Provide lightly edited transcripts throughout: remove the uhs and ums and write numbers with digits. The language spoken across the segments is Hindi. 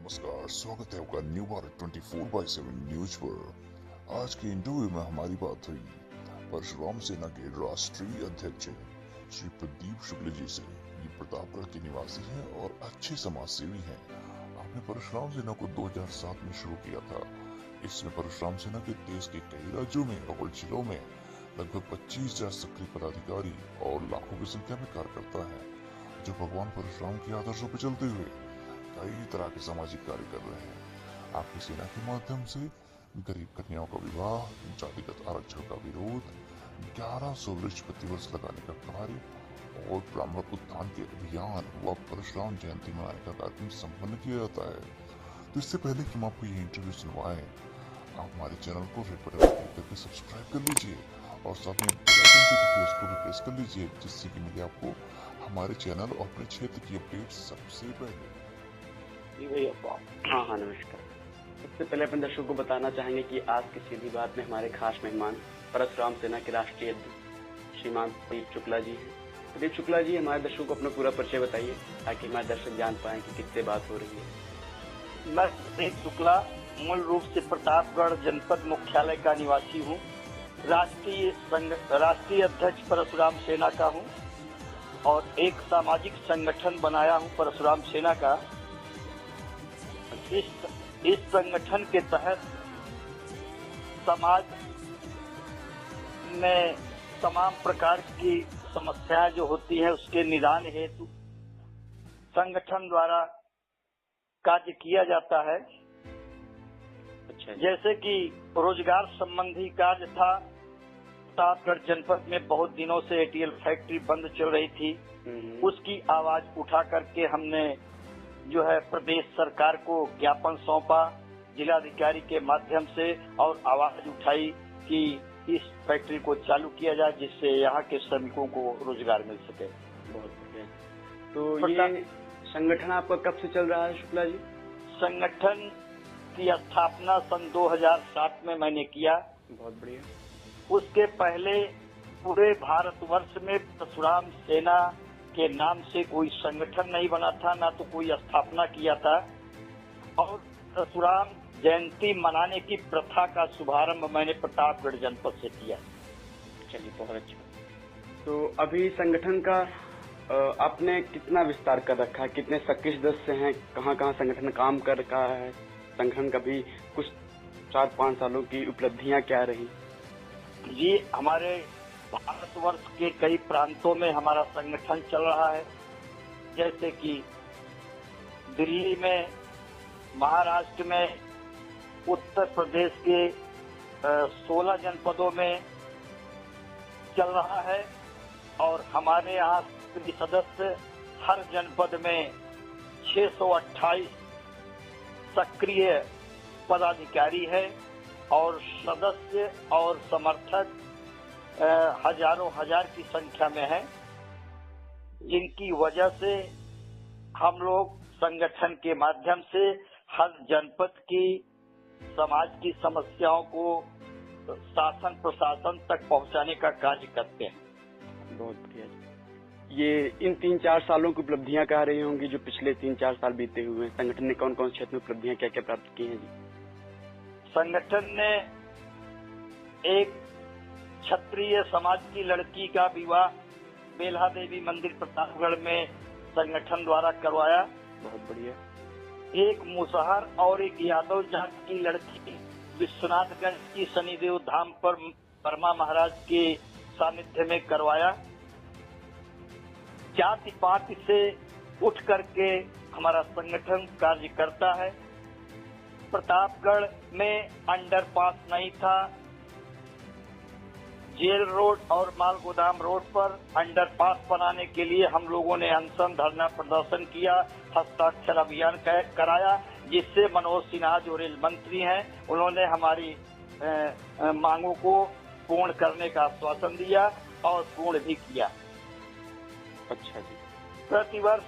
नमस्कार, स्वागत है आपका न्यू भारत 24/7 न्यूज पर। आज के इंटरव्यू में हमारी बात हुई परशुराम सेना के राष्ट्रीय अध्यक्ष श्री प्रदीप शुक्ल जी से। ये प्रतापगढ़ के निवासी हैं और अच्छे समाज सेवी हैं। आपने परशुराम सेना को 2007 में शुरू किया था। इसमें परशुराम सेना के देश के कई राज्यों में और जिलों में लगभग 25,000 सक्रिय पदाधिकारी और लाखों की संख्या में कार्यकर्ता है, जो भगवान परशुराम के आदर्शों पर चलते हुए कई तरह के सामाजिक कार्य कर रहे हैं। आपकी सेना के माध्यम से गरीब कन्याओं का विवाह, जातिगत आरक्षण का विरोध, 1100 वृक्ष प्रतिवर्ष लगाने का कार्य और ब्राह्मण उत्थान के अभियान व परशुराम जयंती मनाने का कार्यक्रम संपन्न किया जाता है। तो इससे पहले कि हम आपको ये इंटरव्यू सुनवाएं, आप हमारे चैनल को रेड बटन पर क्लिक करके सब्सक्राइब कर लीजिए और साथ में बेल आइकन जो दिखे उसको भी प्रेस कर लीजिए, जिससे कि मिले आपको हमारे चैनल और अपने क्षेत्र की अपडेट सबसे पहले। जी भैया। हाँ नमस्कार। सबसे पहले अपने दर्शकों को बताना चाहेंगे कि आज की सीधी बात में हमारे खास मेहमान परशुराम सेना के राष्ट्रीय अध्यक्ष श्रीमान प्रदीप शुक्ला जी हैं। प्रदीप शुक्ला जी, हमारे दर्शकों को अपना पूरा परिचय बताइए ताकि हमारे दर्शक जान पाए कि किससे बात हो रही है। मैं प्रदीप शुक्ला मूल रूप से प्रतापगढ़ जनपद मुख्यालय का निवासी हूँ। राष्ट्रीय अध्यक्ष परशुराम सेना का हूँ और एक सामाजिक संगठन बनाया हूँ परशुराम सेना का। इस संगठन के तहत समाज में तमाम प्रकार की समस्याएं जो होती है उसके निदान हेतु संगठन द्वारा कार्य किया जाता है। अच्छा। जैसे कि रोजगार संबंधी कार्य था। प्रतापगढ़ जनपद में बहुत दिनों से एटीएल फैक्ट्री बंद चल रही थी। उसकी आवाज उठा करके हमने जो है प्रदेश सरकार को ज्ञापन सौंपा जिलाधिकारी के माध्यम से और आवाज उठाई कि इस फैक्ट्री को चालू किया जाए, जिससे यहाँ के श्रमिकों को रोजगार मिल सके। बहुत बढ़िया। तो ये संगठन आपका कब से चल रहा है शुक्ला जी? संगठन की स्थापना सन 2007 में मैंने किया। बहुत बढ़िया। उसके पहले पूरे भारतवर्ष में परशुराम सेना के नाम से कोई संगठन नहीं बना था, ना तो कोई स्थापना किया था। और परशुराम जयंती मनाने की प्रथा का शुभारंभ मैंने प्रतापगढ़ जनपद से किया। चलिए, बहुत अच्छा। तो अभी संगठन का आपने कितना विस्तार कर रखा है? कितने सक्रिय सदस्य हैं? कहाँ कहाँ संगठन काम कर रहा है? संगठन का भी कुछ 4-5 सालों की उपलब्धियां क्या रही? जी, हमारे भारतवर्ष के कई प्रांतों में हमारा संगठन चल रहा है। जैसे कि दिल्ली में, महाराष्ट्र में, उत्तर प्रदेश के 16 जनपदों में चल रहा है और हमारे यहाँ सदस्य हर जनपद में 628 सक्रिय पदाधिकारी है और सदस्य और समर्थक हजारों हजार की संख्या में है, जिनकी वजह से हम लोग संगठन के माध्यम से हर जनपद की समाज की समस्याओं को शासन प्रशासन तक पहुंचाने का कार्य करते हैं। बहुत बढ़िया। ये इन 3-4 सालों की उपलब्धियां कह रही होंगी जो पिछले 3-4 साल बीते हुए हैं। संगठन ने कौन कौन से क्षेत्र में उपलब्धियां क्या क्या प्राप्त की हैं जी? संगठन ने एक क्षत्रिय समाज की लड़की का विवाह बेल्हा देवी मंदिर प्रतापगढ़ में संगठन द्वारा करवाया। बहुत बढ़िया। एक मुसहर और एक यादव जात की लड़की विश्वनाथगंज की शनिदेव धाम पर वर्मा महाराज के सानिध्य में करवाया। जाति पाति से उठ करके हमारा संगठन कार्य करता है। प्रतापगढ़ में अंडरपास नहीं था। जेल रोड और माल गोदाम रोड पर अंडरपास बनाने के लिए हम लोगों ने अनशन धरना प्रदर्शन किया, हस्ताक्षर अभियान कराया, जिससे मनोज सिन्हा जो रेल मंत्री हैं उन्होंने हमारी मांगों को पूर्ण करने का आश्वासन दिया और पूर्ण भी किया। अच्छा जी। प्रतिवर्ष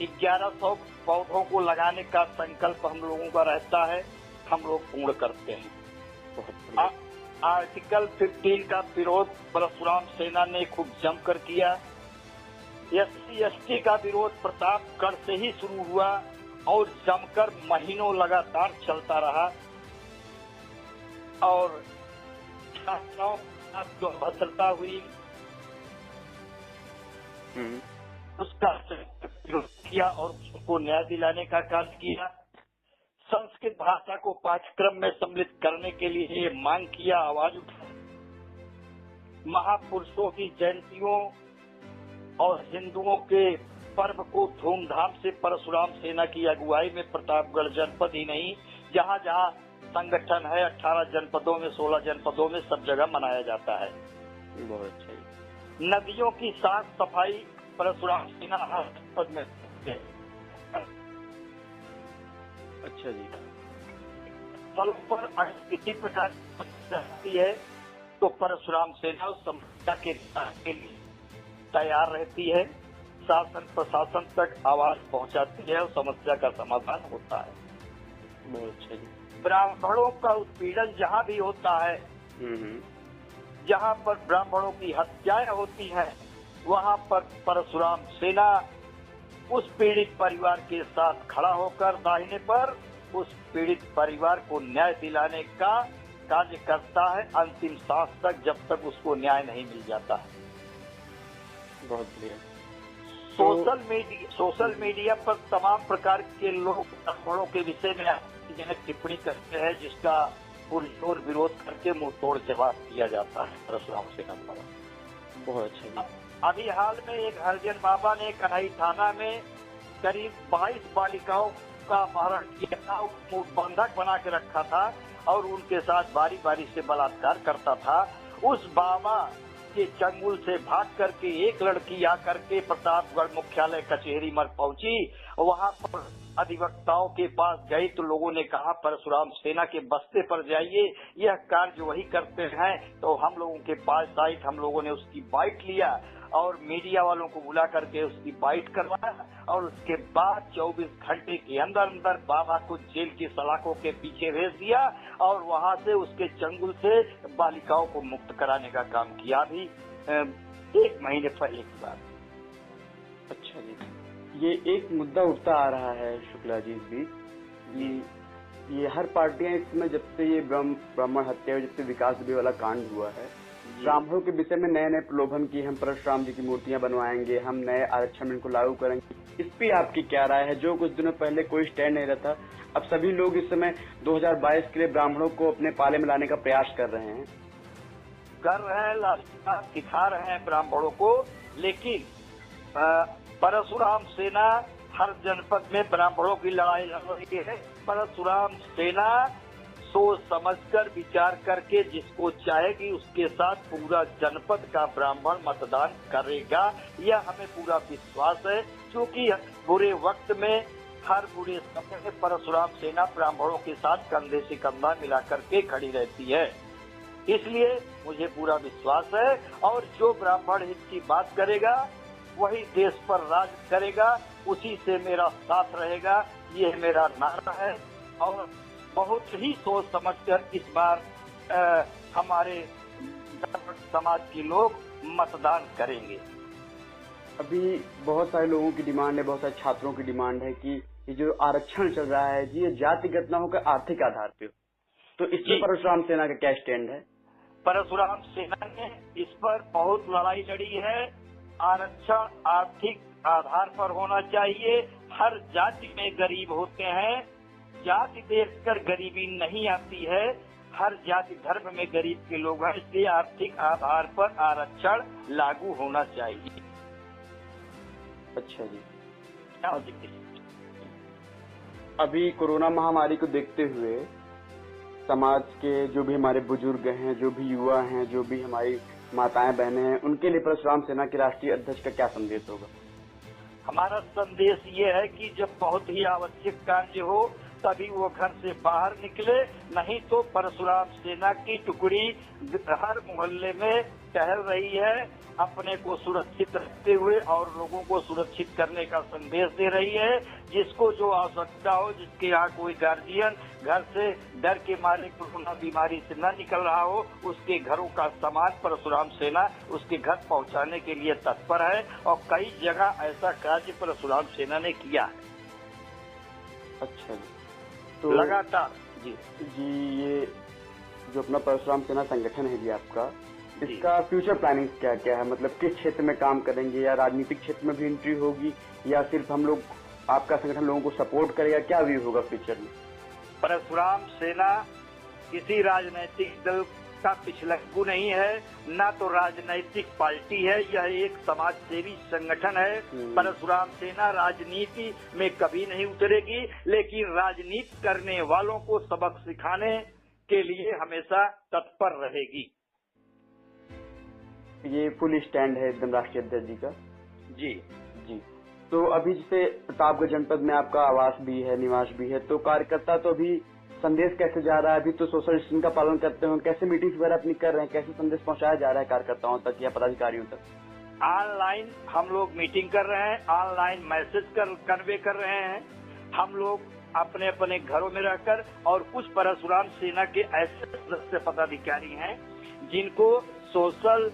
1100 पौधों को लगाने का संकल्प हम लोगों का रहता है, हम लोग पूर्ण करते हैं। बहुत बढ़िया। आर्टिकल 15 का विरोध परशुराम सेना ने खूब जमकर किया। SC/ST का विरोध प्रतापगढ़ से ही शुरू हुआ और जमकर महीनों लगातार चलता रहा और छात्राओं जो भद्रता हुई उसका विरोध किया और उसको न्याय दिलाने का कार्य किया। संस्कृत भाषा को पाठ्यक्रम में सम्मिलित करने के लिए ये मांग किया, आवाज उठाई। महापुरुषों की जयंतियों और हिंदुओं के पर्व को धूमधाम से परशुराम सेना की अगुवाई में प्रतापगढ़ जनपद ही नहीं, जहाँ जहाँ संगठन है 18 जनपदों में 16 जनपदों में सब जगह मनाया जाता है। बहुत अच्छा। नदियों की साफ सफाई परशुराम सेना हर जनपद में अच्छा जी। स्थलों पर अगर किसी प्रकार की है तो परशुराम सेना उस समस्या के लिए तैयार रहती है, शासन प्रशासन तक आवाज पहुंचाती है और समस्या का समाधान होता है। बहुत अच्छा जी। ब्राह्मणों का उत्पीड़न जहाँ भी होता है, जहाँ पर ब्राह्मणों की हत्याएं होती हैं, वहाँ पर परशुराम सेना उस पीड़ित परिवार के साथ खड़ा होकर दाहिने पर उस पीड़ित परिवार को न्याय दिलाने का कार्य करता है अंतिम सांस तक, जब तक उसको न्याय नहीं मिल जाता है। बहुत बढ़िया। सोशल मीडिया पर तमाम प्रकार के लोग ब्राह्मणों के विषय में आपत्तिजनक टिप्पणी करते हैं, जिसका पुरजोर विरोध करके मुंह तोड़ जवाब दिया जाता है परशुराम सेना द्वारा। बहुत अच्छा। अभी हाल में एक हरिजन बाबा ने कन्हई थाना में करीब 22 बालिकाओं का अपहरण किया था, बंधक बना के रखा था और उनके साथ बारी बारी से बलात्कार करता था। उस बाबा के चंगुल से भाग करके एक लड़की आकर के प्रतापगढ़ मुख्यालय कचहरी में पहुंची। वहां पर अधिवक्ताओं के पास गई तो लोगों ने कहा परशुराम सेना के बस्ते पर जाइए, यह कार्य वही करते हैं। तो हम लोगों के पास आई, हम लोगों ने उसकी बाइट लिया और मीडिया वालों को बुला करके उसकी बाइट करवाया और उसके बाद 24 घंटे के अंदर अंदर बाबा को जेल की सलाखों के पीछे भेज दिया और वहां से उसके चंगुल से बालिकाओं को मुक्त कराने का काम किया। अभी 1 महीने पहले की बात। अच्छा जी। ये एक मुद्दा उठता आ रहा है शुक्ला जी, इस बीच ये हर पार्टियां इस समय जब से ये ब्राह्मण हत्या, जब से विकास दुबे वाला कांड हुआ है, ब्राह्मणों के विषय में नए नए प्रलोभन की, हम परशुराम जी की मूर्तियां बनवाएंगे, हम नए आरक्षण इनको लागू करेंगे। इस पे आपकी क्या राय है? जो कुछ दिनों पहले कोई स्टैंड नहीं रहता, अब सभी लोग इस समय 2022 के लिए ब्राह्मणों को अपने पाले में लाने का प्रयास कर रहे हैं, दिखा रहे हैं ब्राह्मणों को। लेकिन परशुराम सेना हर जनपद में ब्राह्मणों की लड़ाई लड़ रही है। परशुराम सेना सोच समझकर विचार करके जिसको चाहेगी उसके साथ पूरा जनपद का ब्राह्मण मतदान करेगा, यह हमें पूरा विश्वास है। क्योंकि बुरे वक्त में, हर बुरे समय में परशुराम सेना ब्राह्मणों के साथ कंधे से कंधा मिला करके खड़ी रहती है, इसलिए मुझे पूरा विश्वास है। और जो ब्राह्मण हित की बात करेगा वही देश पर राज करेगा, उसी से मेरा साथ रहेगा, ये मेरा नारा है। और बहुत ही सोच समझकर इस बार हमारे समाज के लोग मतदान करेंगे। अभी बहुत सारे लोगों की डिमांड है, बहुत सारे छात्रों की डिमांड है कि ये जो आरक्षण चल रहा है जी, ये जातिगत न होकर आर्थिक आधार पे हो, तो इसमें परशुराम सेना का क्या स्टैंड है? परशुराम सेना ने इस पर बहुत लड़ाई लड़ी है। आरक्षण आर्थिक आधार पर होना चाहिए। हर जाति में गरीब होते हैं, जाति देखकर गरीबी नहीं आती है। हर जाति धर्म में गरीब के लोग हैं, इसलिए आर्थिक आधार पर आरक्षण लागू होना चाहिए। अच्छा जी। अभी कोरोना महामारी को देखते हुए समाज के जो भी हमारे बुजुर्ग हैं, जो भी युवा हैं, जो भी हमारी माताएं बहनें हैं, उनके लिए परशुराम सेना के राष्ट्रीय अध्यक्ष का क्या संदेश होगा? हमारा संदेश ये है कि जब बहुत ही आवश्यक कार्य हो तभी वो घर से बाहर निकले, नहीं तो परशुराम सेना की टुकड़ी हर मोहल्ले में टहल रही है, अपने को सुरक्षित रखते हुए और लोगों को सुरक्षित करने का संदेश दे रही है। जिसको जो आवश्यकता हो, जिसके यहाँ कोई गार्जियन घर से डर के मारे कोरोना बीमारी से न निकल रहा हो, उसके घरों का सामान परशुराम सेना उसके घर पहुँचाने के लिए तत्पर है और कई जगह ऐसा कार्य परशुराम सेना ने किया है। अच्छा जी, तो लगातार जी ये जो अपना परशुराम सेना संगठन है जी आपका, इसका फ्यूचर प्लानिंग क्या क्या है? मतलब किस क्षेत्र में काम करेंगे, या राजनीतिक क्षेत्र में भी एंट्री होगी, या सिर्फ हम लोग आपका संगठन लोगों को सपोर्ट करेगा? क्या व्यू होगा फ्यूचर में? परशुराम सेना किसी राजनीतिक दल का पिछलग्गू नहीं है, ना तो राजनीतिक पार्टी है। यह एक समाज सेवी संगठन है। परशुराम सेना राजनीति में कभी नहीं उतरेगी, लेकिन राजनीति करने वालों को सबक सिखाने के लिए हमेशा तत्पर रहेगी। ये फुल स्टैंड है एकदम राष्ट्रीय अध्यक्ष जी का। जी जी, तो अभी जैसे प्रतापगढ़ जनपद में आपका आवास भी है, निवास भी है, तो कार्यकर्ता तो अभी संदेश कैसे जा रहा है? अभी तो सोशल डिस्टेंस का पालन करते हो, कैसे मीटिंग्स वगैरह अपनी कर रहे हैं, कैसे संदेश पहुंचाया जा रहा है कार्यकर्ताओं तक या पदाधिकारियों तक? ऑनलाइन हम लोग मीटिंग कर रहे हैं, ऑनलाइन मैसेज कन्वे कर रहे हैं। हम लोग अपने अपने घरों में रहकर, और कुछ परशुराम सेना के ऐसे सदस्य पदाधिकारी हैं जिनको सोशल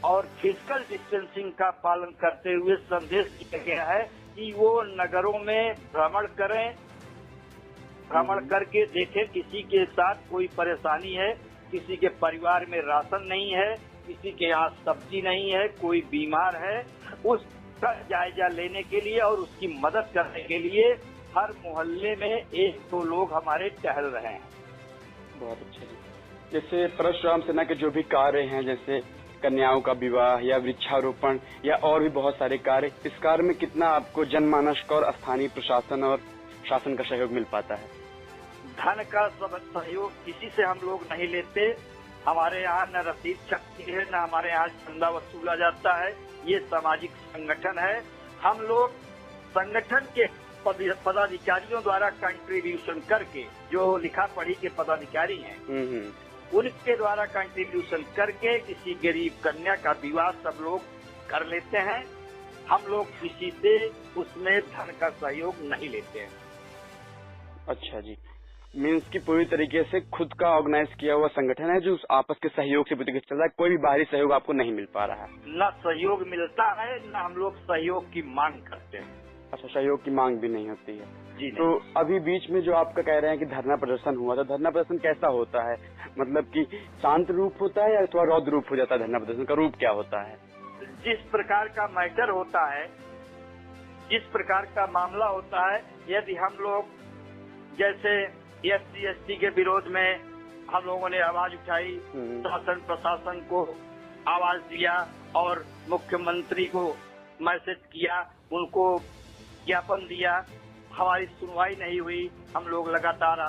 और फिजिकल डिस्टेंसिंग का पालन करते हुए संदेश दिया गया है कि वो नगरों में भ्रमण करें, भ्रमण करके देखें किसी के साथ कोई परेशानी है, किसी के परिवार में राशन नहीं है, किसी के यहाँ सब्जी नहीं है, कोई बीमार है, उसका जायजा लेने के लिए और उसकी मदद करने के लिए हर मोहल्ले में 1-2 लोग हमारे टहल रहे हैं। बहुत अच्छा जी। जैसे परशुराम सेना के जो भी कार्य हैं, जैसे कन्याओं का विवाह या वृक्षारोपण या और भी बहुत सारे कार्य, इस कार्य में कितना आपको जनमानस का और स्थानीय प्रशासन और शासन का सहयोग मिल पाता है? धन का सहयोग किसी से हम लोग नहीं लेते। हमारे यहाँ न रसीद छपती है, न हमारे यहाँ चंदा वसूला जाता है। ये सामाजिक संगठन है। हम लोग संगठन के पदाधिकारियों द्वारा कंट्रीब्यूशन करके, जो लिखा पढ़ी के पदाधिकारी हैं, उनके द्वारा कंट्रीब्यूशन करके किसी गरीब कन्या का विवाह सब लोग कर लेते हैं। हम लोग किसी से उसमें धन का सहयोग नहीं लेते हैं। अच्छा जी, मीन्स की पूरी तरीके से खुद का ऑर्गेनाइज किया हुआ संगठन है जो आपस के सहयोग से पूरी चल रहा है। कोई भी बाहरी सहयोग आपको नहीं मिल पा रहा है? न सहयोग मिलता है, न हम लोग सहयोग की मांग करते हैं। अच्छा, सहयोग की मांग भी नहीं होती है जी। तो अभी बीच में जो आपका कह रहे हैं कि धरना प्रदर्शन हुआ था, धरना प्रदर्शन कैसा होता है? मतलब कि शांत रूप होता है या थोड़ा रौद्र रूप हो जाता है? धरना प्रदर्शन का रूप क्या होता है? जिस प्रकार का मैटर होता है, जिस प्रकार का मामला होता है, यदि हम लोग जैसे SC ST के विरोध में हम लोगों ने आवाज उठाई, शासन प्रशासन को आवाज दिया और मुख्यमंत्री को मैसेज किया, उनको ज्ञापन दिया, हमारी सुनवाई नहीं हुई। हम लोग लगातार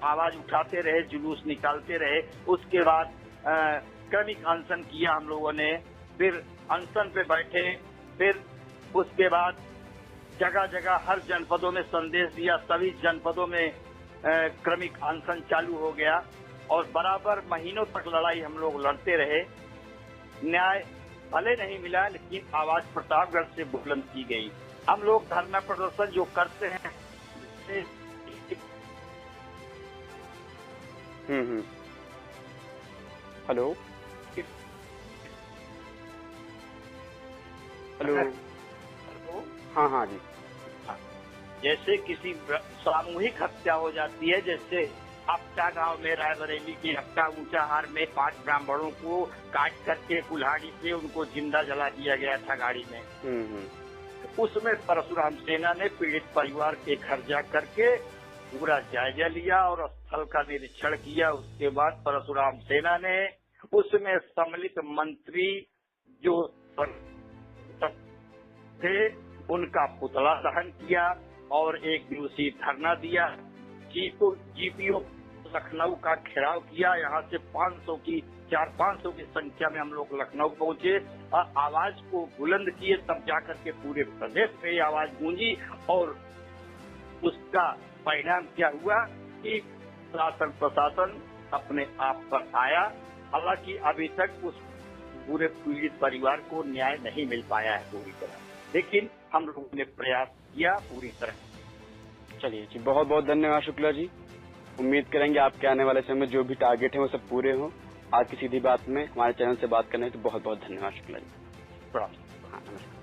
आवाज उठाते रहे, जुलूस निकालते रहे। उसके बाद क्रमिक अनशन किया हम लोगों ने, फिर अनशन पे बैठे, फिर उसके बाद जगह जगह हर जनपदों में संदेश दिया, सभी जनपदों में क्रमिक अनशन चालू हो गया और बराबर महीनों तक लड़ाई हम लोग लड़ते रहे। न्याय भले नहीं मिला, लेकिन आवाज प्रतापगढ़ से बुलंद की गई। हम लोग धरना प्रदर्शन जो करते हैं, हेलो हेलो, हाँ जी। जैसे किसी सामूहिक हत्या हो जाती है, जैसे अपटा गांव में रायबरेली की अपटा ऊंचाहार में 5 ब्राह्मणों को काट करके कुल्हाड़ी से उनको जिंदा जला दिया गया था गाड़ी में। उसमें परशुराम सेना ने पीड़ित परिवार के घर जा करके पूरा जायजा लिया और स्थल का निरीक्षण किया। उसके बाद परशुराम सेना ने उसमें सम्मिलित मंत्री जो थे उनका पुतला दहन किया और 1 दिवसीय धरना दिया। GPO लखनऊ का घेराव किया। यहाँ से 400-500 की संख्या में हम लोग लखनऊ पहुंचे और आवाज को बुलंद किए, तब जाकर के पूरे प्रदेश में ये आवाज गूंजी। और उसका परिणाम क्या हुआ कि शासन प्रशासन अपने आप पर आया। हालांकि अभी तक उस पूरे पीड़ित परिवार को न्याय नहीं मिल पाया है पूरी तरह, लेकिन हम लोगों ने प्रयास किया पूरी तरह। चलिए जी, बहुत बहुत धन्यवाद शुक्ला जी। उम्मीद करेंगे आपके आने वाले समय में जो भी टारगेट है वो सब पूरे हों। आज की सीधी बात में हमारे चैनल से बात करने तो बहुत बहुत धन्यवाद शुक्ला जी। हाँ, नमस्कार।